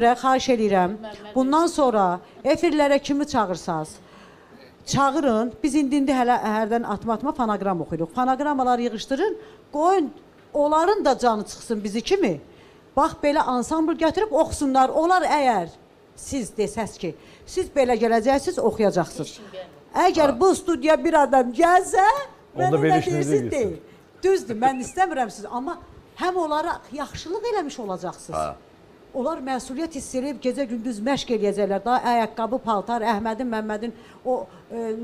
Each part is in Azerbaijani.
Xahiş edirəm, bundan sonra efirlərə kimi çağırsaz, çağırın, biz indi hələ hərdən atma fonoqram oxuyuruq. Fonoqramaları yığışdırın, qoyun, onların da canı çıxsın bizi kimi. Bax, belə ansambl gətirib oxusunlar. Onlar əgər siz desəz ki, siz belə gələcəksiniz, oxuyacaqsınız. Əgər bu studiya bir adam gəlsə, mənə nə deyirsiniz deyil. Düzdür, mən istəmirəm siz, amma həm onlara yaxşılıq eləmiş olacaqsınız. Onlar məsuliyyət hiss edib, gecə-gündüz məşq eləyəcəklər. Daha ayaqqabı, paltar, Əhmədin, Məmmədin o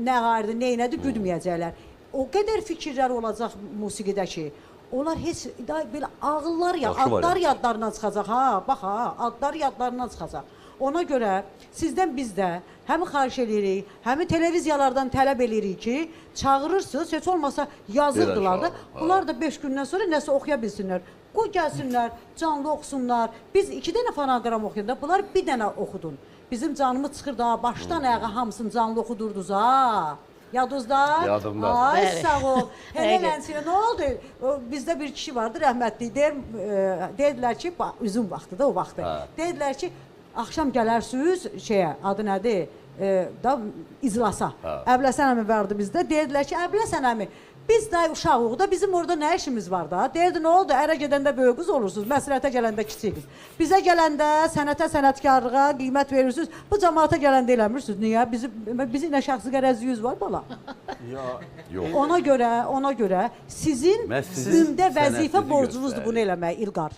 nə qardı, neynədi güdməyəcəklər. O qədər fikirlər olacaq musiqidə ki, onlar heç belə ağıllar, adlar yadlarından çıxacaq. Bax, adlar yadlarından çıxacaq. Ona görə sizdən biz də həm xahiş edirik, həm televiziyalardan tələb edirik ki, çağırırsınız, heç olmasa yazırdılar da. Bunlar da 5 gündən sonra nəsə oxuya bilsinlər. Qoy gəlsinlər, canlı oxusunlar. Biz 2 dənə fonoqram oxuyanda, bunlar bir dənə oxudun. Bizim canımız çıxır da, başdan ayağa hamısını canlı oxudurdunuz ha. Yadınızda? Yadımda. Ay sağ ol. Helənçiyə nə oldu? Bizdə bir kişi vardı, rəhmətli. Dedilər ki, üzüm vaxtı da o vaxtı. Dedilər ki, axşam gələrsiniz şeyə, adı nədir? İclasa. Əbləsən əmi vardı bizdə. Dedilər ki, Əbləsən əmi, biz də uşağıq da, bizim orada nə işimiz var da? Deyirdi, nə oldu? Ərə gedəndə böyük qız olursunuz, məsləhətə gələndə kiçik qız. Bizə gələndə sənətə, sənətkarlığa qiymət verirsiniz, bu cəmaata gələndə eləmirsiniz. Niyə? Bizim nə şəxsi qərəzliyiniz var bala? Ona görə sizin ümdə vəzifə borcunuzdur bunu eləmək, İlqar.